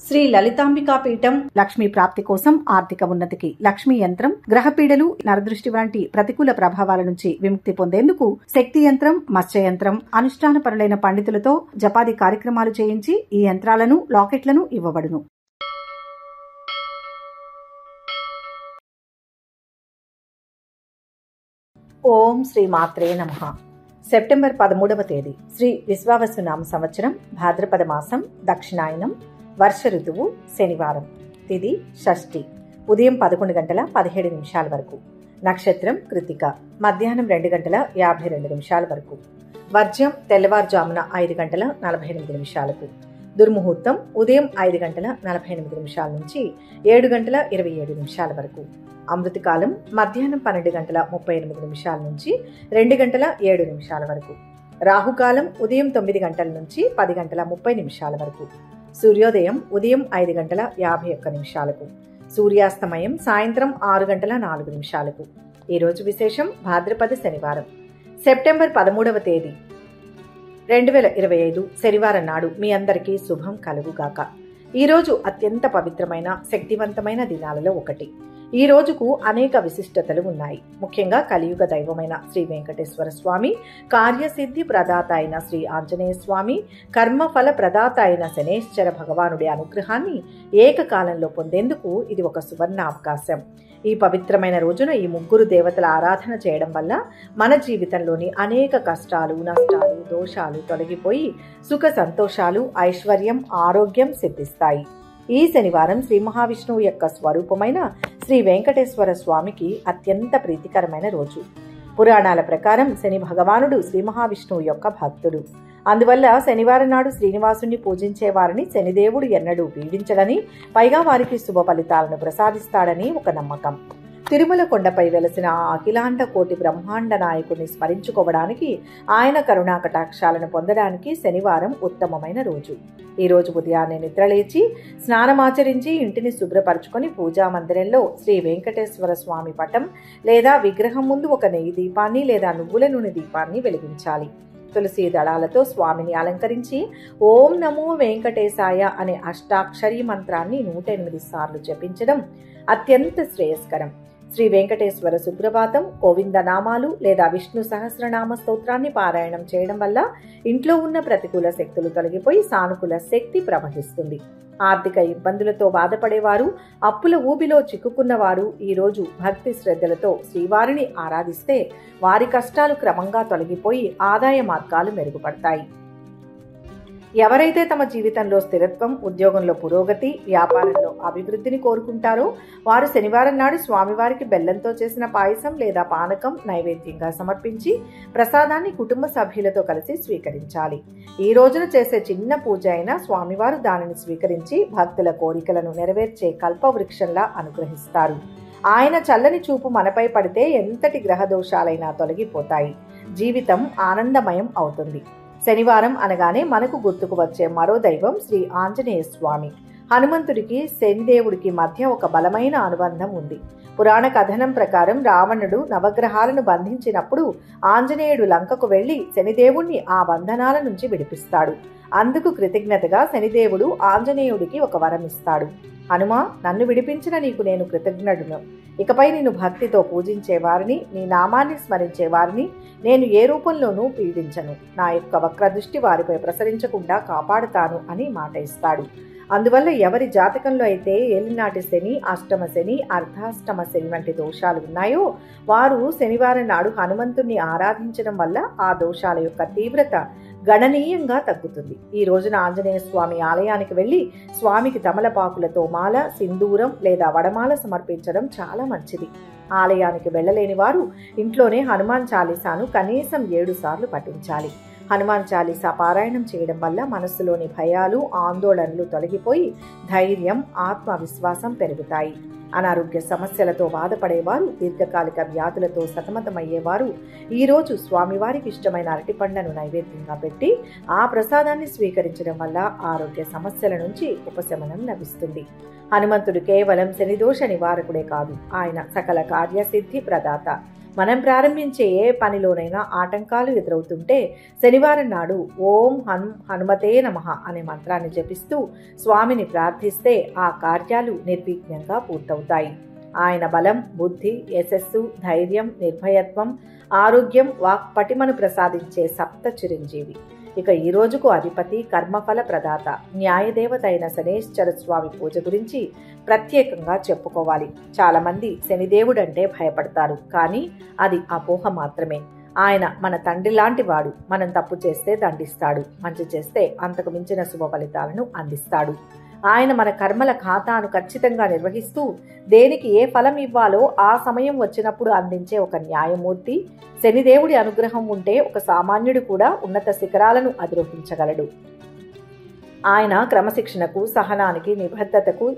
శ్రీ లలితాంబికా పీఠం లక్ష్మీ ప్రాప్తి కోసం ఆర్థిక ఉన్నతికి లక్ష్మీ యంత్రం, గ్రహపీడలు, నరదృష్టి వంటి ప్రతికూల ప్రభావాల నుంచి విముక్తి పొందేందుకు శక్తి యంత్రం, మత్స్య యంత్రం అనుష్ఠానపరులైన పండితులతో జపాది కార్యక్రమాలు చేయించి ఈ యంత్రాలను, లాకెట్లను ఇవ్వబడును. ఓం శ్రీ మాత్రే నమః. సెప్టెంబర్ 13వ తేదీ శ్రీ విశ్వావసునామ సంవత్సరం, భాద్రపద మాసం, దక్షిణాయనం, వర్ష ఋతువు, శనివారం. తిథి షష్ఠి. ఉదయం 11:17 వరకు. నక్షత్రం కృతిక. మధ్యాహ్నం 2:52 వరకు. వర్జ్యం తెల్లవారుజామున 5:48. దుర్ముహూర్తం ఉదయం 5:48 నుంచి 7:27 వరకు. అమృతకాలం మధ్యాహ్నం 12:38 నుంచి 2:07 వరకు. రాహుకాలం ఉదయం 9 గంటల నుంచి 10:30 వరకు. సూర్యోదయం ఉదయం 5:51. సూర్యాస్తమయం సాయంత్రం 6:04. ఈరోజు విశేషం భాద్రపద శనివారం, సెప్టెంబర్ 13వ తేదీ 2025 శనివారం నాడు మీ అందరికీ శుభం కలుగుగాక. ఈరోజు అత్యంత పవిత్రమైన, శక్తివంతమైన దినాలలో ఒకటి. ఈ రోజుకు అనేక విశిష్టతలు ఉన్నాయి. ముఖ్యంగా కలియుగ దైవమైన శ్రీ వెంకటేశ్వర స్వామి, కార్యసిద్ధి ప్రదాత అయిన శ్రీ ఆంజనేయ స్వామి, కర్మఫల ప్రదాత అయిన శనేశ్వర భగవానుడి అనుగ్రహాన్ని ఏకకాలంలో పొందేందుకు ఇది ఒక సువర్ణ అవకాశం. ఈ పవిత్రమైన రోజున ఈ ముగ్గురు దేవతల ఆరాధన చేయడం వల్ల మన జీవితంలోని అనేక కష్టాలు, నష్టాలు, దోషాలు తొలగిపోయి సుఖ సంతోషాలు, ఐశ్వర్యం, ఆరోగ్యం సిద్ధిస్తాయి. ఈ శనివారం శ్రీ మహావిష్ణువు యొక్క స్వరూపమైన శ్రీ వెంకటేశ్వర స్వామికి అత్యంత ప్రీతికరమైన రోజు. పురాణాల ప్రకారం శని భగవానుడు శ్రీ మహావిష్ణువు యొక్క భక్తుడు. అందువల్ల శనివారం నాడు శ్రీనివాసుని పూజించే వారిని శనిదేవుడు ఎన్నడూ పీడించడని, పైగా వారికి శుభ ఫలితాలను ప్రసాదిస్తాడని ఒక నమ్మకం. తిరుమల కొండపై వెలసిన ఆ అఖిలాండ కోటి బ్రహ్మాండ నాయకుడిని స్మరించుకోవడానికి, ఆయన కరుణా కటాక్షాలను పొందడానికి శనివారం ఉత్తమమైన రోజు. ఈ రోజు ఉదయాన్నే నిద్రలేచి స్నానమాచరించి ఇంటిని శుభ్రపరచుకొని పూజా మందిరంలో శ్రీ వెంకటేశ్వర స్వామి పటం లేదా విగ్రహం ముందు ఒక నెయ్యి దీపాన్ని లేదా నువ్వుల నూనె దీపాన్ని వెలిగించాలి. తులసి దళాలతో స్వామిని అలంకరించి ఓం నమో వెంకటేశాయ అనే అష్టాక్షరీ మంత్రాన్ని 108 సార్లు జపించడం అత్యంత శ్రేయస్కరం. శ్రీ వెంకటేశ్వర సుప్రభాతం, గోవింద నామాలు లేదా విష్ణు సహస్రనామ స్తోత్రాన్ని పారాయణం చేయడం వల్ల ఇంట్లో ఉన్న ప్రతికూల శక్తులు తొలగిపోయి సానుకూల శక్తి ప్రవహిస్తుంది. ఆర్థిక ఇబ్బందులతో బాధపడేవారు, అప్పుల ఊబిలో చిక్కుకున్నవారు ఈరోజు భక్తి శ్రద్ధలతో శ్రీవారిని ఆరాధిస్తే వారి కష్టాలు క్రమంగా తొలగిపోయి ఆదాయ మార్గాలు మెరుగుపడతాయి. ఎవరైతే తమ జీవితంలో స్థిరత్వం, ఉద్యోగంలో పురోగతి, వ్యాపారంలో అభివృద్ధిని కోరుకుంటారో వారు శనివారం నాడు స్వామివారికి బెల్లంతో చేసిన పాయసం లేదా పానకం నైవేద్యంగా సమర్పించి ప్రసాదాన్ని కుటుంబ సభ్యులతో కలిసి స్వీకరించాలి. ఈ రోజున చేసే చిన్న పూజ అయినా స్వామివారు దానిని స్వీకరించి భక్తుల కోరికలను నెరవేర్చే కల్పవృక్షంలా అనుగ్రహిస్తారు. ఆయన చల్లని చూపు మనపై పడితే ఎంతటి గ్రహ దోషాలైనా తొలగిపోతాయి. జీవితం ఆనందమయం అవుతుంది. శనివారం అనగానే మనకు గుర్తుకు వచ్చే మరో దైవం శ్రీ ఆంజనేయ స్వామి. హనుమంతుడికి శనిదేవుడికి మధ్య ఒక బలమైన అనుబంధం ఉంది. పురాణ కథనం ప్రకారం రావణుడు నవగ్రహాలను బంధించినప్పుడు ఆంజనేయుడు లంకకు వెళ్లి శనిదేవుణ్ణి ఆ బంధనాల నుంచి విడిపిస్తాడు. అందుకు కృతజ్ఞతగా శనిదేవుడు ఆంజనేయుడికి ఒక వరం ఇస్తాడు. హనుమా, నన్ను విడిపించిన నీకు నేను కృతజ్ఞుడును. ఇకపై నేను భక్తితో పూజించే వారిని, నీ నామాన్ని స్మరించే వారిని నేను ఏ రూపంలోనూ పీడించను. నా యొక్క వక్రదృష్టి వారిపై ప్రసరించకుండా కాపాడుతాను అని మాట ఇస్తాడు. అందువల్ల ఎవరి జాతకంలో అయితే ఏలినాటి శని, అష్టమ శని, అర్ధాష్టమ శని వంటి దోషాలు ఉన్నాయో వారు శనివారం నాడు హనుమంతుణ్ణి ఆరాధించడం వల్ల ఆ దోషాల యొక్క తీవ్రత గణనీయంగా తగ్గుతుంది. ఈ రోజున ఆంజనేయ స్వామి ఆలయానికి వెళ్లి స్వామికి తమలపాకులతో మాల, సింధూరం లేదా వడమాల సమర్పించడం చాలా మంచిది. ఆలయానికి వెళ్లలేని వారు ఇంట్లోనే హనుమాన్ చాలీసాను కనీసం 7 సార్లు పఠించాలి. హనుమాన్ చాలీసా పారాయణం చేయడం వల్ల మనస్సులోని భయాలు, ఆందోళనలు తొలగిపోయి ధైర్యం, ఆత్మవిశ్వాసం పెరుగుతాయి. అనారోగ్య సమస్యలతో బాధపడేవారు, దీర్ఘకాలిక వ్యాధులతో సతమతమయ్యేవారు ఈరోజు స్వామివారికి ఇష్టమైన అరటిపండ్లను నైవేద్యంగా పెట్టి ఆ ప్రసాదాన్ని స్వీకరించడం వల్ల ఆరోగ్య సమస్యల నుంచి ఉపశమనం లభిస్తుంది. హనుమంతుడు కేవలం శనిదోష నివారకుడే కాదు, ఆయన సకల కార్యసిద్ధి ప్రదాత. మనం ప్రారంభించే ఏ పనిలోనైనా ఆటంకాలు ఎదురవుతుంటే శనివారం నాడు ఓం హనుమతే నమః అనే మంత్రాన్ని జపిస్తూ స్వామిని ప్రార్థిస్తే ఆ కార్యాలు నిర్విఘ్నంగా పూర్తవుతాయి. ఆయన బలం, బుద్ధి, యశస్సు, ధైర్యం, నిర్భయత్వం, ఆరోగ్యం, వాక్పటిమను ప్రసాదించే సప్త చిరంజీవి. ఇక ఈ రోజుకు అధిపతి, కర్మఫల ప్రదాత, న్యాయదేవత అయిన శనేశ్వర స్వామి పూజ గురించి ప్రత్యేకంగా చెప్పుకోవాలి. చాలామంది శనిదేవుడంటే భయపడతారు, కానీ అది అపోహ మాత్రమే. ఆయన మన తండ్రి లాంటి వాడు. మనం తప్పు చేస్తే దండిస్తాడు, మంచి చేస్తే అంతకు మించిన శుభ ఫలితాలను అందిస్తాడు. ఆయన మన కర్మల ఖాతాను ఖచ్చితంగా నిర్వహిస్తూ దేనికి ఏ ఫలం ఇవ్వాలో ఆ సమయం వచ్చినప్పుడు అందించే ఒక న్యాయమూర్తి. శనిదేవుడి అనుగ్రహం ఉంటే ఒక సామాన్యుడు కూడా ఉన్నత శిఖరాలను అధిరోహించగలడు. ఆయన క్రమశిక్షణకు, సహనానికి, నిబద్ధతకు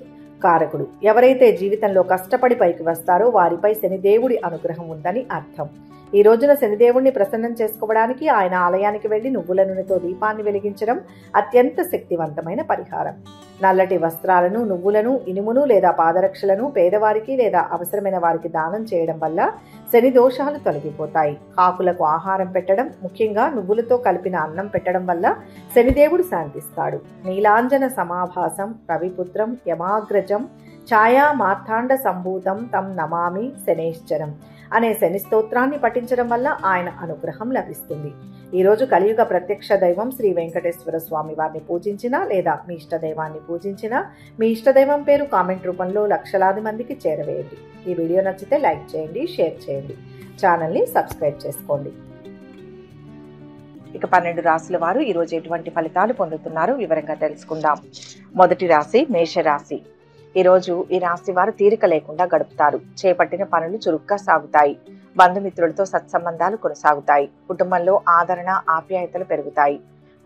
కారకుడు. ఎవరైతే జీవితంలో కష్టపడి పైకి వస్తారో వారిపై శనిదేవుడి అనుగ్రహం ఉందని అర్థం. ఈ రోజున శనిదేవుణ్ణి ప్రసన్నం చేసుకోవడానికి ఆయన ఆలయానికి వెళ్లి నువ్వుల నూనెతో దీపాన్ని వెలిగించడం అత్యంత శక్తివంతమైన పరిహారం. నల్లటి వస్త్రాలను, నువ్వులను, ఇనుమును లేదా పాదరక్షలను పేదవారికి లేదా అవసరమైన వారికి దానం చేయడం వల్ల శని దోషాలు తొలగిపోతాయి. కాకులకు ఆహారం పెట్టడం, ముఖ్యంగా నువ్వులతో కలిపిన అన్నం పెట్టడం వల్ల శనిదేవుడు శాంతిస్తాడు. నీలాంజన సమాభాసం రవిపుత్రం యమాగ్రజం ఛాయా మార్తాండ సంభూతం తం నమామి శనేశ్వరం అనే శని స్తోత్రాన్ని పఠించడం వల్ల ఆయన అనుగ్రహం లభిస్తుంది. ఈరోజు కలియుగ ప్రత్యక్ష దైవం శ్రీ వెంకటేశ్వర స్వామి వారిని పూజించినా లేదా మీ ఇష్టదైవాన్ని పూజించినా మీ ఇష్టదైవం పేరు కామెంట్ రూపంలో లక్షలాది మందికి చేరవేయండి. ఈ వీడియో నచ్చితే లైక్ చేయండి, షేర్ చేయండి, ఛానల్ని సబ్స్క్రైబ్ చేసుకోండి. ఇక 12 రాశుల వారు ఈరోజు ఎటువంటి ఫలితాలు పొందుతున్నారో వివరంగా తెలుసుకుందాం. మొదటి రాశి మేషరాశి. ఈరోజు ఈ రాశి వారు తీరిక లేకుండా గడుపుతారు. చేపట్టిన పనులు చురుగ్గా సాగుతాయి. బంధుమిత్రులతో సత్సంబంధాలు కొనసాగుతాయి. కుటుంబంలో ఆదరణ, ఆప్యాయతలు పెరుగుతాయి.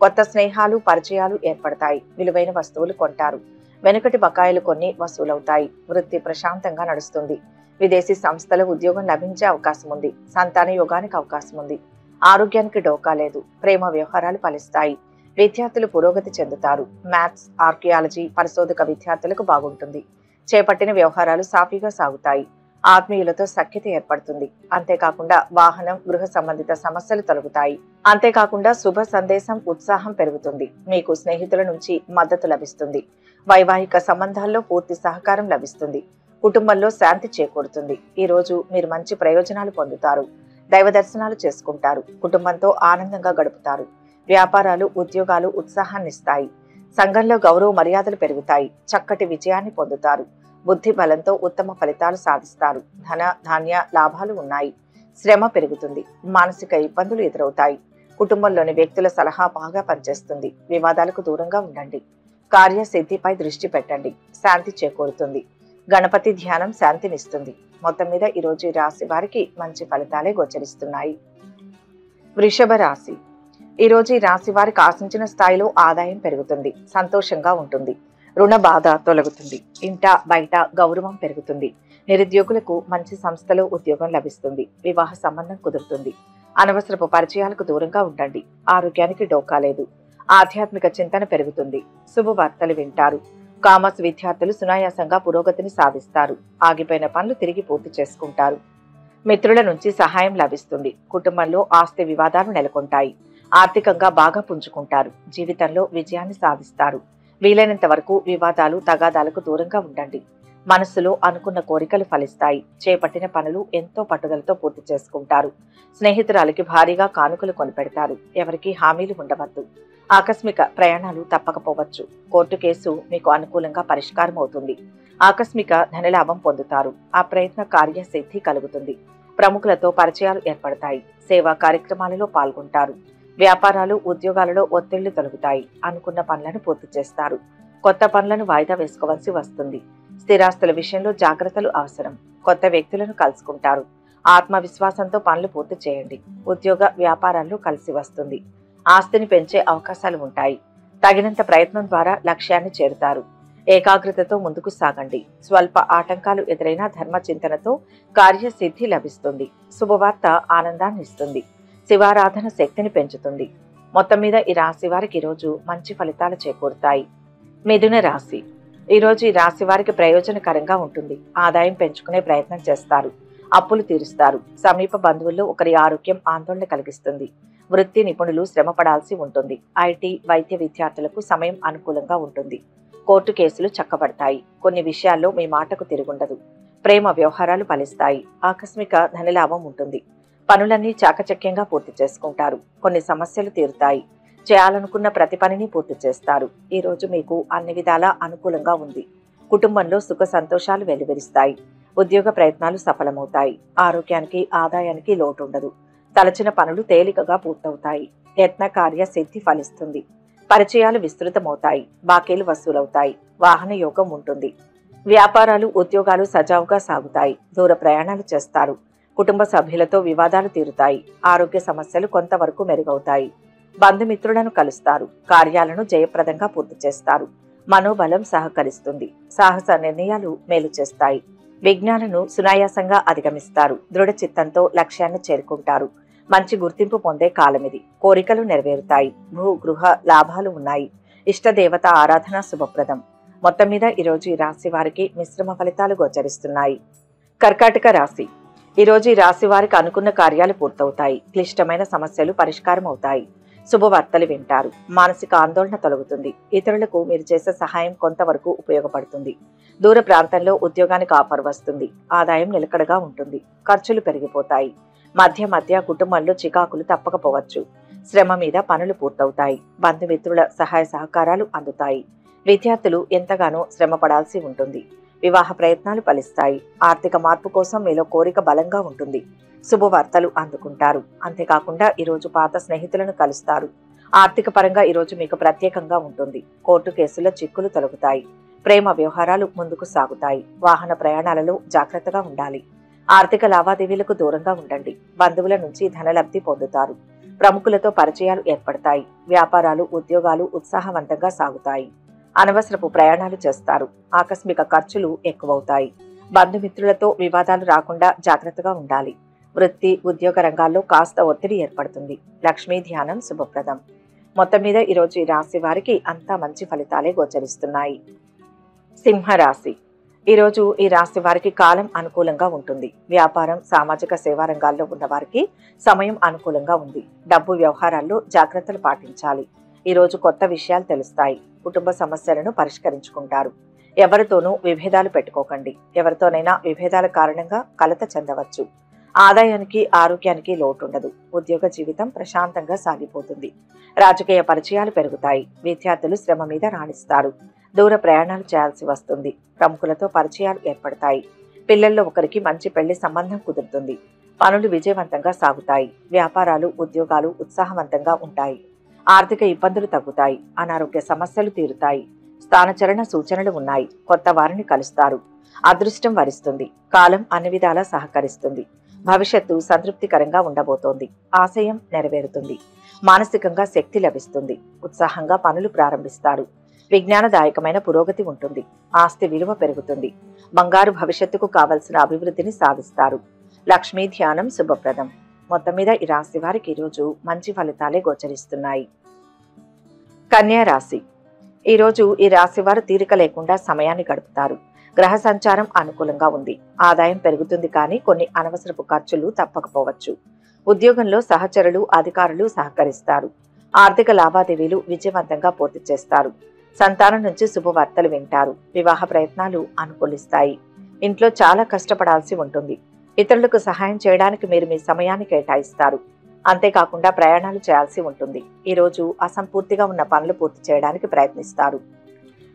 కొత్త స్నేహాలు, పరిచయాలు ఏర్పడతాయి. విలువైన వస్తువులు కొంటారు. వెనుకటి బకాయిలు కొన్ని వసూలవుతాయి. వృత్తి ప్రశాంతంగా నడుస్తుంది. విదేశీ సంస్థల ఉద్యోగం లభించే అవకాశం ఉంది. సంతాన యోగానికి అవకాశం ఉంది. ఆరోగ్యానికి డోకా లేదు. ప్రేమ వ్యవహారాలు ఫలిస్తాయి. విద్యార్థులు పురోగతి చెందుతారు. మ్యాథ్స్, ఆర్కియాలజీ పరిశోధక విద్యార్థులకు బాగుంటుంది. చేపట్టిన వ్యవహారాలు సాఫీగా సాగుతాయి. ఆత్మీయులతో సఖ్యత ఏర్పడుతుంది. అంతేకాకుండా వాహనం, గృహ సంబంధిత సమస్యలు తొలగుతాయి. అంతేకాకుండా శుభ సందేశం, ఉత్సాహం పెరుగుతుంది. మీకు స్నేహితుల నుంచి మద్దతు లభిస్తుంది. వైవాహిక సంబంధాల్లో పూర్తి సహకారం లభిస్తుంది. కుటుంబంలో శాంతి చేకూరుతుంది. ఈ రోజు మీరు మంచి ప్రయోజనాలు పొందుతారు. దైవ దర్శనాలు చేసుకుంటారు. కుటుంబంతో ఆనందంగా గడుపుతారు. వ్యాపారాలు, ఉద్యోగాలు ఉత్సాహాన్నిస్తాయి. సంఘంలో గౌరవ మర్యాదలు పెరుగుతాయి. చక్కటి విజయాన్ని పొందుతారు. బుద్ధి బలంతో ఉత్తమ ఫలితాలు సాధిస్తారు. ధన, ధాన్య లాభాలు ఉన్నాయి. శ్రమ పెరుగుతుంది. మానసిక ఇబ్బందులు ఎదురవుతాయి. కుటుంబంలోని వ్యక్తుల సలహా బాగా పనిచేస్తుంది. వివాదాలకు దూరంగా ఉండండి. కార్యసిద్ధిపై దృష్టి పెట్టండి. శాంతి చేకూరుతుంది. గణపతి ధ్యానం శాంతినిస్తుంది. మొత్తం మీద ఈరోజు ఈ రాశి వారికి మంచి ఫలితాలే గోచరిస్తున్నాయి. వృషభ రాశి. ఈరోజు ఈ రాశి వారికి ఆశించిన స్థాయిలో ఆదాయం పెరుగుతుంది. సంతోషంగా ఉంటుంది. రుణ బాధ తొలగుతుంది. ఇంట బయట గౌరవం పెరుగుతుంది. నిరుద్యోగులకు మంచి సంస్థలో ఉద్యోగం లభిస్తుంది. వివాహ సంబంధం కుదురుతుంది. అనవసరపు పరిచయాలకు దూరంగా ఉండండి. ఆరోగ్యానికి డోకా లేదు. ఆధ్యాత్మిక చింతన పెరుగుతుంది. శుభవార్తలు వింటారు. కామర్స్ విద్యార్థులు సునాయాసంగా పురోగతిని సాధిస్తారు. ఆగిపోయిన పనులు తిరిగి పూర్తి చేసుకుంటారు. మిత్రుల నుంచి సహాయం లభిస్తుంది. కుటుంబంలో ఆస్తి వివాదాలు నెలకొంటాయి. ఆర్థికంగా బాగా పుంజుకుంటారు. జీవితంలో విజయాన్ని సాధిస్తారు. వీలైనంత వరకు వివాదాలు, తగాదాలకు దూరంగా ఉండండి. మనస్సులో అనుకున్న కోరికలు ఫలిస్తాయి. చేపట్టిన పనులు ఎంతో పట్టుదలతో పూర్తి చేసుకుంటారు. స్నేహితురాలికి భారీగా కానుకలు కొనిపెడతారు. ఎవరికీ హామీలు ఉండవద్దు. ఆకస్మిక ప్రయాణాలు తప్పకపోవచ్చు. కోర్టు కేసు మీకు అనుకూలంగా పరిష్కారం అవుతుంది. ఆకస్మిక ధనలాభం పొందుతారు. ఆ ప్రయత్న కార్యసిద్ధి కలుగుతుంది. ప్రముఖులతో పరిచయాలు ఏర్పడతాయి. సేవా కార్యక్రమాలలో పాల్గొంటారు. వ్యాపారాలు, ఉద్యోగాలలో ఒత్తిళ్లు తొలగుతాయి. అనుకున్న పనులను పూర్తి చేస్తారు. కొత్త పనులను వాయిదా వేసుకోవాల్సి వస్తుంది. స్థిరాస్తుల విషయంలో జాగ్రత్తలు అవసరం. కొత్త వ్యక్తులను కలుసుకుంటారు. ఆత్మవిశ్వాసంతో పనులు పూర్తి చేయండి. ఉద్యోగ వ్యాపారాల్లో కలిసి వస్తుంది. ఆస్తిని పెంచే అవకాశాలు ఉంటాయి. తగినంత ప్రయత్నం ద్వారా లక్ష్యాన్ని చేరుతారు. ఏకాగ్రతతో ముందుకు సాగండి. స్వల్ప ఆటంకాలు ఎదురైనా ధర్మ చింతనతో కార్యసిద్ధి లభిస్తుంది. శుభవార్త ఆనందాన్ని ఇస్తుంది. శివారాధన శక్తిని పెంచుతుంది. మొత్తం మీద ఈ రాశి వారికి ఈరోజు మంచి ఫలితాలు చేకూరుతాయి. మిథున రాశి. ఈరోజు ఈ రాశి వారికి ప్రయోజనకరంగా ఉంటుంది. ఆదాయం పెంచుకునే ప్రయత్నం చేస్తారు. అప్పులు తీరుస్తారు. సమీప బంధువుల్లో ఒకరి ఆరోగ్యం ఆందోళన కలిగిస్తుంది. వృత్తి నిపుణులు శ్రమ పడాల్సి ఉంటుంది. ఐటీ, వైద్య విద్యార్థులకు సమయం అనుకూలంగా ఉంటుంది. కోర్టు కేసులు చక్కబడతాయి. కొన్ని విషయాల్లో మీ మాటకు తిరుగుండదు. ప్రేమ వ్యవహారాలు ఫలిస్తాయి. ఆకస్మిక ధనలాభం ఉంటుంది. పనులన్నీ చాకచక్యంగా పూర్తి చేసుకుంటారు. కొన్ని సమస్యలు తీరుతాయి. చేయాలనుకున్న ప్రతి పనిని పూర్తి చేస్తారు. ఈ రోజు మీకు అన్ని విధాలా అనుకూలంగా ఉంది. కుటుంబంలో సుఖ సంతోషాలు వెలువరిస్తాయి. ఉద్యోగ ప్రయత్నాలు సఫలమవుతాయి. ఆరోగ్యానికి, ఆదాయానికి లోటు ఉండదు. తలచిన పనులు తేలికగా పూర్తవుతాయి. యత్న కార్య సిద్ధి ఫలిస్తుంది. పరిచయాలు విస్తృతమవుతాయి. బాకీలు వసూలవుతాయి. వాహన యోగం ఉంటుంది. వ్యాపారాలు, ఉద్యోగాలు సజావుగా సాగుతాయి. దూర ప్రయాణాలు చేస్తారు. కుటుంబ సభ్యులతో వివాదాలు తీరుతాయి. ఆరోగ్య సమస్యలు కొంతవరకు మెరుగవుతాయి. బంధుమిత్రులను కలుస్తారు. కార్యాలను జయప్రదంగా పూర్తి చేస్తారు. మనోబలం సహకరిస్తుంది. సాహస నిర్ణయాలు మేలు చేస్తాయి. విఘ్నాలను సునాయాసంగా అధిగమిస్తారు. దృఢ చిత్తంతో లక్ష్యాన్ని చేరుకుంటారు. మంచి గుర్తింపు పొందే కాలమిది. కోరికలు నెరవేరుతాయి. భూ గృహ లాభాలు ఉన్నాయి. ఇష్టదేవత ఆరాధన శుభప్రదం. మొత్తం మీద ఈరోజు ఈ రాశి వారికి మిశ్రమ ఫలితాలు గోచరిస్తున్నాయి. కర్కాటక రాశి. ఈరోజు ఈ రాశి వారికి అనుకున్న కార్యాలు పూర్తవుతాయి. క్లిష్టమైన సమస్యలు పరిష్కారం అవుతాయి. శుభవార్తలు వింటారు. మానసిక ఆందోళన తొలగుతుంది. ఇతరులకు మీరు చేసే సహాయం కొంతవరకు ఉపయోగపడుతుంది. దూర ప్రాంతంలో ఉద్యోగానికి ఆఫర్ వస్తుంది. ఆదాయం నిలకడగా ఉంటుంది. ఖర్చులు పెరిగిపోతాయి. మధ్య మధ్య కుటుంబంలో చికాకులు తప్పకపోవచ్చు. శ్రమ మీద పనులు పూర్తవుతాయి. బంధుమిత్రుల సహాయ సహకారాలు అందుతాయి. విద్యార్థులు ఎంతగానో శ్రమ పడాల్సి ఉంటుంది. వివాహ ప్రయత్నాలు ఫలిస్తాయి. ఆర్థిక మార్పు కోసం మీలో కోరిక బలంగా ఉంటుంది. శుభవార్తలు అందుకుంటారు. అంతేకాకుండా ఈరోజు పాత స్నేహితులను కలుస్తారు. ఆర్థిక పరంగా ఈరోజు మీకు ప్రత్యేకంగా ఉంటుంది. కోర్టు కేసుల చిక్కులు తొలగుతాయి. ప్రేమ వ్యవహారాలు ముందుకు సాగుతాయి. వాహన ప్రయాణాలలో జాగ్రత్తగా ఉండాలి. ఆర్థిక లావాదేవీలకు దూరంగా ఉండండి. బంధువుల నుంచి ధనలబ్ధి పొందుతారు. ప్రముఖులతో పరిచయాలు ఏర్పడతాయి. వ్యాపారాలు, ఉద్యోగాలు ఉత్సాహవంతంగా సాగుతాయి. అనవసరపు ప్రయాణాలు చేస్తారు. ఆకస్మిక ఖర్చులు ఎక్కువవుతాయి. బంధుమిత్రులతో వివాదాలు రాకుండా జాగ్రత్తగా ఉండాలి. వృత్తి, ఉద్యోగ రంగాల్లో కాస్త ఒత్తిడి ఏర్పడుతుంది. లక్ష్మీ ధ్యానం శుభప్రదం. మొత్తం మీద ఈరోజు ఈ రాశి వారికి అంతా మంచి ఫలితాలే గోచరిస్తున్నాయి. సింహరాశి. ఈరోజు ఈ రాశి వారికి కాలం అనుకూలంగా ఉంటుంది. వ్యాపారం, సామాజిక సేవా రంగాల్లో ఉన్న వారికి సమయం అనుకూలంగా ఉంది. డబ్బు వ్యవహారాల్లో జాగ్రత్తలు పాటించాలి. ఈరోజు కొత్త విషయాలు తెలుస్తాయి. కుటుంబ సమస్యలను పరిష్కరించుకుంటారు. ఎవరితోనూ విభేదాలు పెట్టుకోకండి. ఎవరితోనైనా విభేదాల కారణంగా కలత చెందవచ్చు. ఆదాయానికి, ఆరోగ్యానికి లోటుండదు. ఉద్యోగ జీవితం ప్రశాంతంగా సాగిపోతుంది. రాజకీయ పరిచయాలు పెరుగుతాయి. విద్యార్థులు శ్రమ మీద రాణిస్తారు. దూర ప్రయాణాలు చేయాల్సి వస్తుంది. ప్రముఖులతో పరిచయాలు ఏర్పడతాయి. పిల్లల్లో ఒకరికి మంచి పెళ్లి సంబంధం కుదురుతుంది. పనులు విజయవంతంగా సాగుతాయి. వ్యాపారాలు, ఉద్యోగాలు ఉత్సాహవంతంగా ఉంటాయి. ఆర్థిక ఇబ్బందులు తగ్గుతాయి. అనారోగ్య సమస్యలు తీరుతాయి. స్థానచలన సూచనలు ఉన్నాయి. కొత్త వారిని కలుస్తారు. అదృష్టం వరిస్తుంది. కాలం అన్ని విధాలా సహకరిస్తుంది. భవిష్యత్తు సంతృప్తికరంగా ఉండబోతోంది. ఆశయం నెరవేరుతుంది. మానసికంగా శక్తి లభిస్తుంది. ఉత్సాహంగా పనులు ప్రారంభిస్తారు. విజ్ఞానదాయకమైన పురోగతి ఉంటుంది. ఆస్తి విలువ పెరుగుతుంది. బంగారు భవిష్యత్తుకు కావలసిన అభివృద్ధిని సాధిస్తారు. లక్ష్మీ ధ్యానం శుభప్రదం. మొత్తం మీద ఈ రాశి వారికి ఈరోజు మంచి ఫలితాలే గోచరిస్తున్నాయి. కన్యా రాశి. ఈరోజు ఈ రాశి వారు తీరిక లేకుండా సమయాన్ని గడుపుతారు. గ్రహ సంచారం అనుకూలంగా ఉంది. ఆదాయం పెరుగుతుంది, కానీ కొన్ని అనవసరపు ఖర్చులు తప్పకపోవచ్చు. ఉద్యోగంలో సహచరులు, అధికారులు సహకరిస్తారు. ఆర్థిక లావాదేవీలు విజయవంతంగా పూర్తి చేస్తారు. సంతానం నుంచి శుభవార్తలు వింటారు. వివాహ ప్రయత్నాలు అనుకూలిస్తాయి. ఇంట్లో చాలా కష్టపడాల్సి ఉంటుంది. ఇతరులకు సహాయం చేయడానికి మీరు మీ సమయాన్ని కేటాయిస్తారు. అంతేకాకుండా ప్రయాణాలు చేయాల్సి ఉంటుంది. ఈరోజు అసంపూర్తిగా ఉన్న పనులు పూర్తి చేయడానికి ప్రయత్నిస్తారు.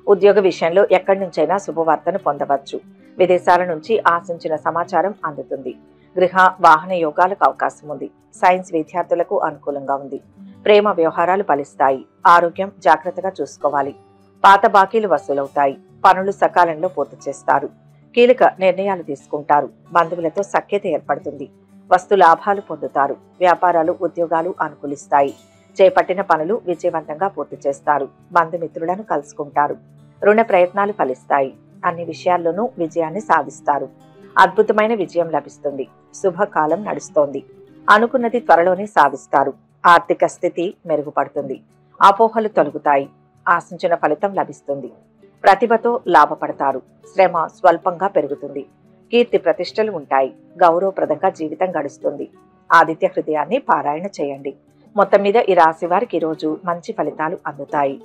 ఉద్యోగ విషయంలో ఎక్కడి నుంచైనా శుభవార్తను పొందవచ్చు. విదేశాల నుంచి ఆశించిన సమాచారం అందుతుంది. గృహ, వాహన యోగాలకు అవకాశం ఉంది. సైన్స్ విద్యార్థులకు అనుకూలంగా ఉంది. ప్రేమ వ్యవహారాలు ఫలిస్తాయి. ఆరోగ్యం జాగ్రత్తగా చూసుకోవాలి. పాత బాకీలు వసూలవుతాయి. పనులు సకాలంలో పూర్తి చేస్తారు. కీలక నిర్ణయాలు తీసుకుంటారు. బంధువులతో సఖ్యత ఏర్పడుతుంది. వస్తు లాభాలు పొందుతారు. వ్యాపారాలు, ఉద్యోగాలు అనుకూలిస్తాయి. చేపట్టిన పనులు విజయవంతంగా పూర్తి చేస్తారు. బంధుమిత్రులను కలుసుకుంటారు. రుణ ప్రయత్నాలు ఫలిస్తాయి. అన్ని విషయాల్లోనూ విజయాన్ని సాధిస్తారు. అద్భుతమైన విజయం లభిస్తుంది. శుభకాలం నడుస్తోంది. అనుకున్నది త్వరలోనే సాధిస్తారు. ఆర్థిక స్థితి మెరుగుపడుతుంది. అపోహలు తొలగుతాయి. ఆశించిన ఫలితం లభిస్తుంది. ప్రతిభతో లాభపడతారు. శ్రమ స్వల్పంగా పెరుగుతుంది. కీర్తి ప్రతిష్టలు ఉంటాయి. గౌరవప్రదంగా జీవితం గడుస్తుంది. ఆదిత్య హృదయాన్ని పారాయణ చేయండి. మొత్తం మీద ఈ రాశి వారికి ఈరోజు మంచి ఫలితాలు అందుతాయి.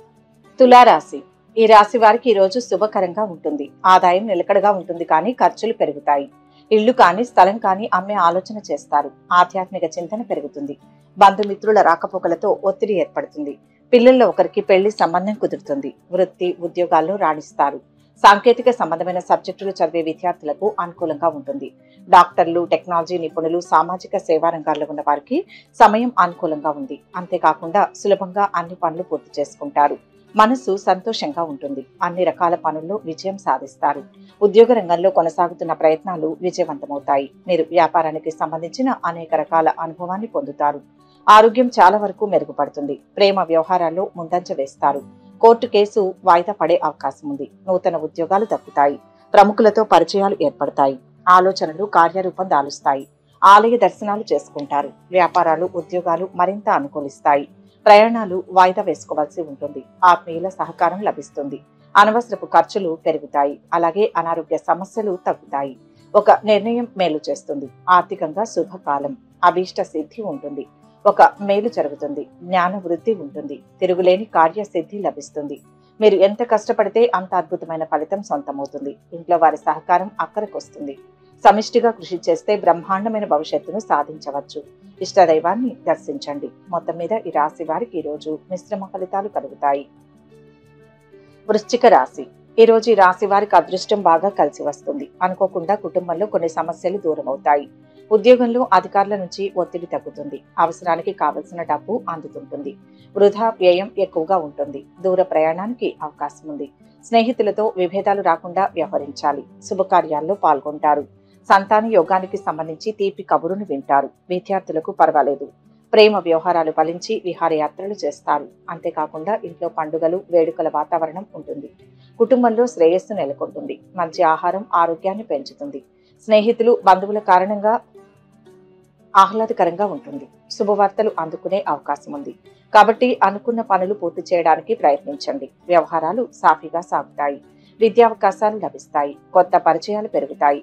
తులారాశి. ఈ రాశి వారికి ఈరోజు శుభకరంగా ఉంటుంది. ఆదాయం నిలకడగా ఉంటుంది, కానీ ఖర్చులు పెరుగుతాయి. ఇల్లు కానీ స్థలం కానీ అమ్మే ఆలోచన చేస్తారు. ఆధ్యాత్మిక చింతన పెరుగుతుంది. బంధుమిత్రుల రాకపోకలతో ఒత్తిడి ఏర్పడుతుంది. పిల్లల్లో ఒకరికి పెళ్లి సంబంధం కుదురుతుంది. వృత్తి ఉద్యోగాల్లో రాణిస్తారు. సాంకేతిక సంబంధమైన సబ్జెక్టులు చదివే విద్యార్థులకు అనుకూలంగా ఉంటుంది. డాక్టర్లు, టెక్నాలజీ నిపుణులు, సామాజిక సేవా రంగాల్లో ఉన్న వారికి సమయం అనుకూలంగా ఉంది. అంతేకాకుండా సులభంగా అన్ని పనులు పూర్తి చేసుకుంటారు. మనసు సంతోషంగా ఉంటుంది. అన్ని రకాల పనుల్లో విజయం సాధిస్తారు. ఉద్యోగ రంగంలో కొనసాగుతున్న ప్రయత్నాలు విజయవంతమవుతాయి. మీరు వ్యాపారానికి సంబంధించిన అనేక రకాల అనుభవాన్ని పొందుతారు. ఆరోగ్యం చాలా వరకు మెరుగుపడుతుంది. ప్రేమ వ్యవహారాల్లో ముందంజ వేస్తారు. కోర్టు కేసు వాయిదా పడే అవకాశం ఉంది. నూతన ఉద్యోగాలు దక్కుతాయి. ప్రముఖులతో పరిచయాలు ఏర్పడతాయి. ఆలోచనలు కార్యరూపం దాలుస్తాయి. ఆలయ దర్శనాలు చేసుకుంటారు. వ్యాపారాలు ఉద్యోగాలు మరింత అనుకూలిస్తాయి. ప్రయాణాలు వాయిదా వేసుకోవాల్సి ఉంటుంది. ఆత్మీయుల సహకారం లభిస్తుంది. అనవసరపు ఖర్చులు పెరుగుతాయి. అలాగే అనారోగ్య సమస్యలు తగ్గుతాయి. ఒక నిర్ణయం మేలు చేస్తుంది. ఆర్థికంగా శుభకాలం. అభీష్ట సిద్ధి ఉంటుంది. ఒక మేలు జరుగుతుంది. జ్ఞాన వృద్ధి ఉంటుంది. తిరుగులేని కార్యసిద్ధి లభిస్తుంది. మీరు ఎంత కష్టపడితే అంత అద్భుతమైన ఫలితం సొంతమవుతుంది. ఇంట్లో వారి సహకారం అక్కడికొస్తుంది. సమిష్టిగా కృషి చేస్తే బ్రహ్మాండమైన భవిష్యత్తును సాధించవచ్చు. ఇష్టదైవాన్ని దర్శించండి. మొత్తం మీద ఈ రాశి వారికి ఈరోజు మిశ్రమ ఫలితాలు కలుగుతాయి. వృశ్చిక రాశి. ఈ రోజు ఈ రాశి వారికి అదృష్టం బాగా కలిసి వస్తుంది. అనుకోకుండా కుటుంబంలో కొన్ని సమస్యలు దూరం అవుతాయి. ఉద్యోగంలో అధికారుల నుంచి ఒత్తిడి తగ్గుతుంది. అవసరానికి కావలసిన డబ్బు అందుతుంటుంది. వృధా వ్యయం ఎక్కువగా ఉంటుంది. దూర ప్రయాణానికి అవకాశం ఉంది. స్నేహితులతో విభేదాలు రాకుండా వ్యవహరించాలి. శుభకార్యాల్లో పాల్గొంటారు. సంతాన యోగానికి సంబంధించి తీపి కబురును వింటారు. విద్యార్థులకు పర్వాలేదు. ప్రేమ వ్యవహారాలు ఫలించి విహారయాత్రలు చేస్తారు. అంతేకాకుండా ఇంట్లో పండుగలు వేడుకల వాతావరణం ఉంటుంది. కుటుంబంలో శ్రేయస్సు నెలకొంటుంది. మంచి ఆహారం ఆరోగ్యాన్ని పెంచుతుంది. స్నేహితులు బంధువుల కారణంగా ఆహ్లాదకరంగా ఉంటుంది. శుభవార్తలు అందుకునే అవకాశం ఉంది. కాబట్టి అనుకున్న పనులు పూర్తి చేయడానికి ప్రయత్నించండి. వ్యవహారాలు సాఫీగా సాగుతాయి. విద్యావకాశాలు లభిస్తాయి. కొత్త పరిచయాలు పెరుగుతాయి.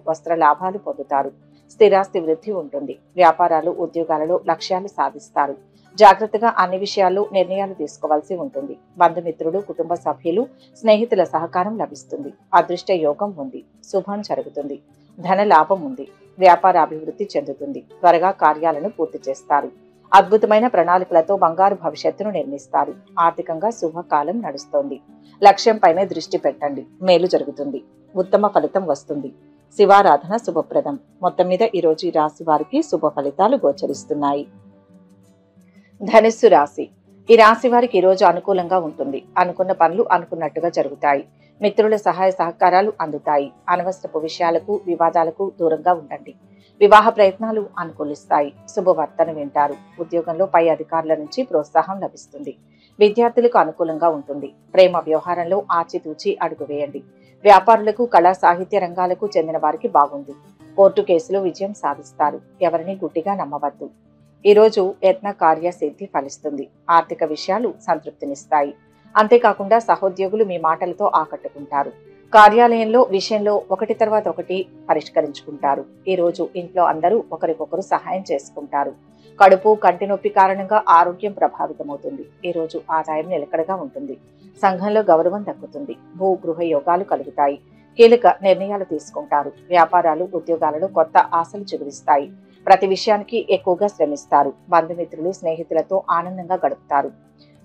వస్త్ర లాభాలు పొందుతారు. స్థిరాస్తి వృద్ధి ఉంటుంది. వ్యాపారాలు ఉద్యోగాలలో లక్ష్యాలు సాధిస్తారు. జాగ్రత్తగా అన్ని విషయాల్లో నిర్ణయాలు తీసుకోవాల్సి ఉంటుంది. బంధుమిత్రులు, కుటుంబ సభ్యులు, స్నేహితుల సహకారం లభిస్తుంది. అదృష్ట యోగం ఉంది. శుభం జరుగుతుంది. ధన లాభం ఉంది. వ్యాపార అభివృద్ధి చెందుతుంది. త్వరగా కార్యాలను పూర్తి చేస్తారు. అద్భుతమైన ప్రణాళికలతో బంగారు భవిష్యత్తును నిర్మిస్తారు. ఆర్థికంగా శుభకాలం నడుస్తోంది. లక్ష్యంపైనే దృష్టి పెట్టండి. మేలు జరుగుతుంది. ఉత్తమ ఫలితం వస్తుంది. శివారాధన శుభప్రదం. మొత్తం మీద ఈరోజు ఈ రాశి వారికి శుభ ఫలితాలు గోచరిస్తున్నాయి. ధనుస్సు రాశి. ఈ రాశి వారికి ఈరోజు అనుకూలంగా ఉంటుంది. అనుకున్న పనులు అనుకున్నట్టుగా జరుగుతాయి. మిత్రుల సహాయ సహకారాలు అందుతాయి. అనవసరపు విషయాలకు వివాదాలకు దూరంగా ఉండండి. వివాహ ప్రయత్నాలు అనుకూలిస్తాయి. శుభవార్తను వింటారు. ఉద్యోగంలో పై అధికారుల నుంచి ప్రోత్సాహం లభిస్తుంది. విద్యార్థులకు అనుకూలంగా ఉంటుంది. ప్రేమ వ్యవహారంలో ఆచితూచి అడుగు వేయండి. వ్యాపారులకు కళా సాహిత్య రంగాలకు చెందిన వారికి బాగుంది. కోర్టు కేసులో విజయం సాధిస్తారు. ఎవరిని గుడ్డిగా నమ్మవద్దు. ఈరోజు యత్న కార్య సిద్ధి ఫలిస్తుంది. ఆర్థిక విషయాలు సంతృప్తినిస్తాయి. అంతేకాకుండా సహోద్యోగులు మీ మాటలతో ఆకట్టుకుంటారు. కార్యాలయంలో విషయంలో ఒకటి తర్వాత ఒకటి పరిష్కరించుకుంటారు. ఈ రోజు ఇంట్లో అందరూ ఒకరికొకరు సహాయం చేసుకుంటారు. కడుపు కంటి నొప్పి కారణంగా ఆరోగ్యం ప్రభావితమవుతుంది. ఈ రోజు ఆదాయం నిలకడగా ఉంటుంది. సంఘంలో గౌరవం దక్కుతుంది. భూ గృహ యోగాలు కలుగుతాయి. కీలక నిర్ణయాలు తీసుకుంటారు. వ్యాపారాలు ఉద్యోగాలలో కొత్త ఆశలు చిగురిస్తాయి. ప్రతి విషయానికి ఎక్కువగా శ్రమిస్తారు. బంధుమిత్రులు స్నేహితులతో ఆనందంగా గడుపుతారు.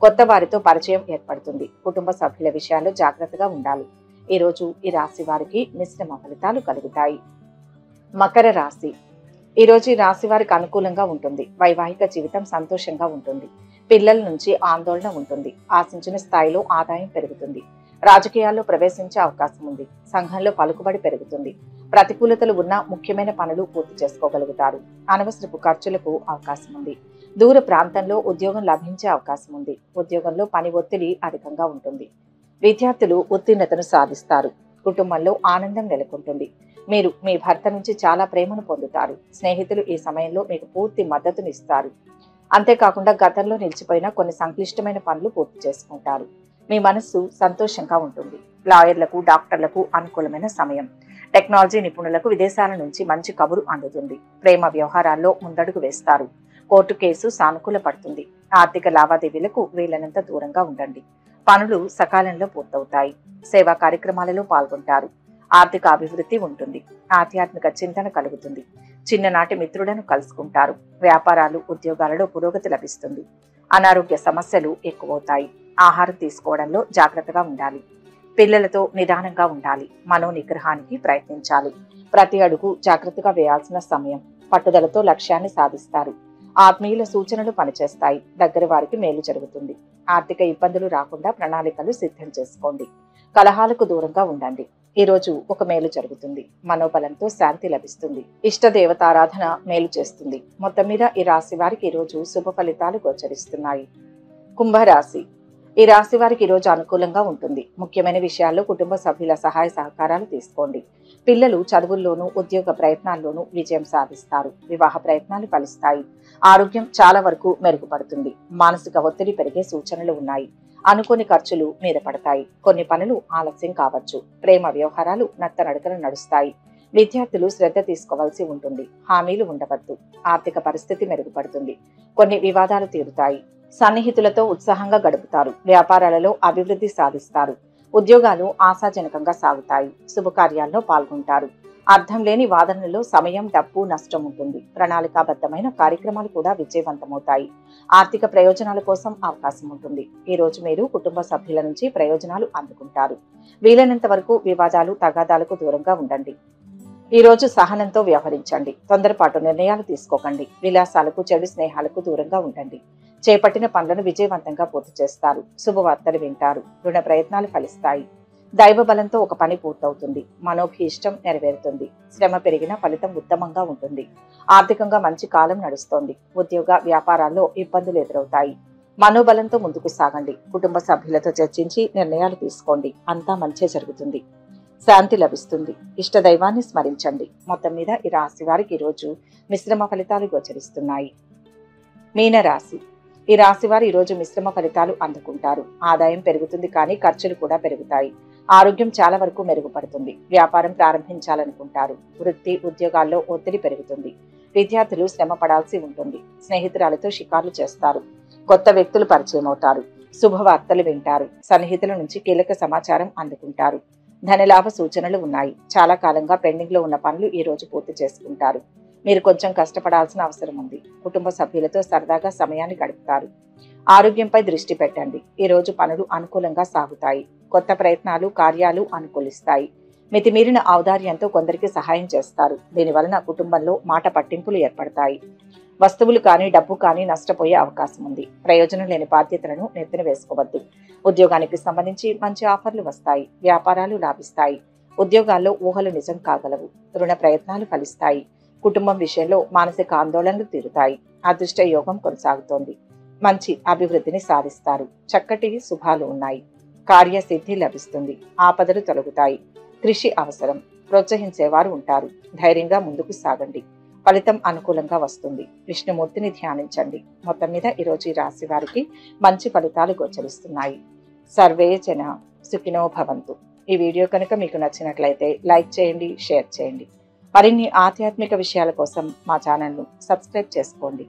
కొత్త వారితో పరిచయం ఏర్పడుతుంది. కుటుంబ సభ్యుల విషయాల్లో జాగ్రత్తగా ఉండాలి. ఈ రోజు ఈ రాశి వారికి మిశ్రమ ఫలితాలు కలుగుతాయి. మకర రాశి. ఈ రోజు ఈ రాశి వారికి అనుకూలంగా ఉంటుంది. వైవాహిక జీవితం సంతోషంగా ఉంటుంది. పిల్లల నుంచి ఆందోళన ఉంటుంది. ఆశించిన స్థాయిలో ఆదాయం పెరుగుతుంది. రాజకీయాల్లో ప్రవేశించే అవకాశం ఉంది. సంఘంలో పలుకుబడి పెరుగుతుంది. ప్రతికూలతలు ఉన్న ముఖ్యమైన పనులు పూర్తి చేసుకోగలుగుతారు. అనవసరపు ఖర్చులకు అవకాశం ఉంది. దూర ప్రాంతంలో ఉద్యోగం లభించే అవకాశం ఉంది. ఉద్యోగంలో పని ఒత్తిడి అధికంగా ఉంటుంది. విద్యార్థులు ఉత్తీర్ణతను సాధిస్తారు. కుటుంబంలో ఆనందం నెలకొంటుంది. మీరు మీ భర్త నుంచి చాలా ప్రేమను పొందుతారు. స్నేహితులు ఈ సమయంలో మీకు పూర్తి మద్దతునిస్తారు. అంతేకాకుండా గతంలో నిలిచిపోయిన కొన్ని సంక్లిష్టమైన పనులు పూర్తి చేసుకుంటారు. మీ మనస్సు సంతోషంగా ఉంటుంది. లాయర్లకు డాక్టర్లకు అనుకూలమైన సమయం. టెక్నాలజీ నిపుణులకు విదేశాల నుంచి మంచి కబురు అందుతుంది. ప్రేమ వ్యవహారాల్లో ముందడుగు వేస్తారు. కోర్టు కేసు సానుకూల పడుతుంది. ఆర్థిక లావాదేవీలకు వీలైనంత దూరంగా ఉండండి. పనులు సకాలంలో పూర్తవుతాయి. సేవా కార్యక్రమాలలో పాల్గొంటారు. ఆర్థిక అభివృద్ధి ఉంటుంది. ఆధ్యాత్మిక చింతన కలుగుతుంది. చిన్ననాటి మిత్రులను కలుసుకుంటారు. వ్యాపారాలు, ఉద్యోగాలలో పురోగతి లభిస్తుంది. అనారోగ్య సమస్యలు ఎక్కువవుతాయి. ఆహారం తీసుకోవడంలో జాగ్రత్తగా ఉండాలి. పిల్లలతో నిదానంగా ఉండాలి. మనో నిగ్రహానికి ప్రయత్నించాలి. ప్రతి అడుగు జాగ్రత్తగా వేయాల్సిన సమయం. పట్టుదలతో లక్ష్యాన్ని సాధిస్తారు. ఆత్మీయుల సూచనలు పనిచేస్తాయి. దగ్గర వారికి మేలు జరుగుతుంది. ఆర్థిక ఇబ్బందులు రాకుండా ప్రణాళికలు సిద్ధం చేసుకోండి. కలహాలకు దూరంగా ఉండండి. ఈ రోజు ఒక మేలు జరుగుతుంది. మనోబలంతో శాంతి లభిస్తుంది. ఇష్ట దేవతారాధన మేలు చేస్తుంది. మొత్తం మీద ఈ రాశి వారికి ఈ రోజు శుభ ఫలితాలు గోచరిస్తున్నాయి. కుంభరాశి. ఈ రాశి వారికి ఈరోజు అనుకూలంగా ఉంటుంది. ముఖ్యమైన విషయాల్లో కుటుంబ సభ్యుల సహాయ సహకారాలు తీసుకోండి. పిల్లలు చదువుల్లోనూ ఉద్యోగ ప్రయత్నాల్లోనూ విజయం సాధిస్తారు. వివాహ ప్రయత్నాలు ఫలిస్తాయి. ఆరోగ్యం చాలా వరకు మెరుగుపడుతుంది. మానసిక ఒత్తిడి పెరిగే సూచనలు ఉన్నాయి. అనుకోని ఖర్చులు మీద పడతాయి. కొన్ని పనులు ఆలస్యం కావచ్చు. ప్రేమ వ్యవహారాలు నత్తనడకలు నడుస్తాయి. విద్యార్థులు శ్రద్ధ తీసుకోవాల్సి ఉంటుంది. హామీలు ఉండవద్దు. ఆర్థిక పరిస్థితి మెరుగుపడుతుంది. కొన్ని వివాదాలు తీరుతాయి. సన్నిహితులతో ఉత్సాహంగా గడుపుతారు. వ్యాపారాలలో అభివృద్ధి సాధిస్తారు. ఉద్యోగాలు ఆశాజనకంగా సాగుతాయి. శుభకార్యాల్లో పాల్గొంటారు. అర్థం లేని వాదనలలో సమయం, డబ్బు నష్టం ఉంటుంది. ప్రణాళికాబద్ధమైన కార్యక్రమాలు కూడా విజయవంతమవుతాయి. ఆర్థిక ప్రయోజనాల కోసం అవకాశం ఉంటుంది. ఈ రోజు మీరు కుటుంబ సభ్యుల నుంచి ప్రయోజనాలు అందుకుంటారు. వీలైనంత వరకు వివాదాలు, తగాదాలకు దూరంగా ఉండండి. ఈ రోజు సహనంతో వ్యవహరించండి. తొందరపాటు నిర్ణయాలు తీసుకోకండి. విలాసాలకు, చెడు స్నేహాలకు దూరంగా ఉండండి. చేపట్టిన పనులను విజయవంతంగా పూర్తి చేస్తారు. శుభవార్తలు వింటారు. రుణ ప్రయత్నాలు ఫలిస్తాయి. దైవ బలంతో ఒక పని పూర్తవుతుంది. మనోభీష్టం నెరవేరుతుంది. శ్రమ పెరిగిన ఫలితం ఉత్తమంగా ఉంటుంది. ఆర్థికంగా మంచి కాలం నడుస్తోంది. ఉద్యోగ వ్యాపారాల్లో ఇబ్బందులు ఎదురవుతాయి. మనోబలంతో ముందుకు సాగండి. కుటుంబ సభ్యులతో చర్చించి నిర్ణయాలు తీసుకోండి. అంతా మంచే జరుగుతుంది. శాంతి లభిస్తుంది. ఇష్ట దైవాన్ని స్మరించండి. మొత్తం మీద ఈ రాశి వారికి ఈరోజు మిశ్రమ ఫలితాలు గోచరిస్తున్నాయి. మీనరాశి. ఈ రాశి వారు ఈరోజు మిశ్రమ ఫలితాలు అందుకుంటారు. ఆదాయం పెరుగుతుంది, కానీ ఖర్చులు కూడా పెరుగుతాయి. ఆరోగ్యం చాలా వరకు మెరుగుపడుతుంది. వ్యాపారం ప్రారంభించాలనుకుంటారు. వృత్తి, ఉద్యోగాల్లో ఒత్తిడి పెరుగుతుంది. విద్యార్థులు శ్రమ పడాల్సి ఉంటుంది. స్నేహితురాలతో షికార్లు చేస్తారు. కొత్త వ్యక్తులు పరిచయం అవుతారు. శుభవార్తలు వింటారు. సన్నిహితుల నుంచి కీలక సమాచారం అందుకుంటారు. ధనలాభ సూచనలు ఉన్నాయి. చాలా కాలంగా పెండింగ్ లో ఉన్న పనులు ఈ రోజు పూర్తి చేసుకుంటారు. మీరు కొంచెం కష్టపడాల్సిన అవసరం ఉంది. కుటుంబ సభ్యులతో సరదాగా సమయాన్ని గడుపుతారు. ఆరోగ్యంపై దృష్టి పెట్టండి. ఈ రోజు పనులు అనుకూలంగా సాగుతాయి. కొత్త ప్రయత్నాలు, కార్యాలు అనుకూలిస్తాయి. మితిమీరిన ఔదార్యంతో కొందరికి సహాయం చేస్తారు. దీనివలన కుటుంబంలో మాట పట్టింపులు ఏర్పడతాయి. వస్తువులు కానీ, డబ్బు కానీ నష్టపోయే అవకాశం ఉంది. ప్రయోజనం లేని బాధ్యతలను నెత్తిన వేసుకోవద్దు. ఉద్యోగానికి సంబంధించి మంచి ఆఫర్లు వస్తాయి. వ్యాపారాలు లాభిస్తాయి. ఉద్యోగాల్లో ఊహలు నిజం కాగలవు. రుణ ప్రయత్నాలు ఫలిస్తాయి. కుటుంబం విషయంలో మానసిక ఆందోళనలు తీరుతాయి. అదృష్ట యోగం కొనసాగుతోంది. మంచి అభివృద్ధిని సాధిస్తారు. చక్కటి శుభాలు ఉన్నాయి. కార్యసిద్ధి లభిస్తుంది. ఆపదలు తొలగుతాయి. కృషి అవసరం. ప్రోత్సహించేవారు ఉంటారు. ధైర్యంగా ముందుకు సాగండి. ఫలితం అనుకూలంగా వస్తుంది. విష్ణుమూర్తిని ధ్యానించండి. మొత్తం మీద ఈరోజు ఈ రాశి వారికి మంచి ఫలితాలు గోచరిస్తున్నాయి. సర్వే జన సుఖినో భవంతు. ఈ వీడియో కనుక మీకు నచ్చినట్లయితే లైక్ చేయండి, షేర్ చేయండి. మరిన్ని ఆధ్యాత్మిక విషయాల కోసం మా ఛానల్ను సబ్స్క్రైబ్ చేసుకోండి.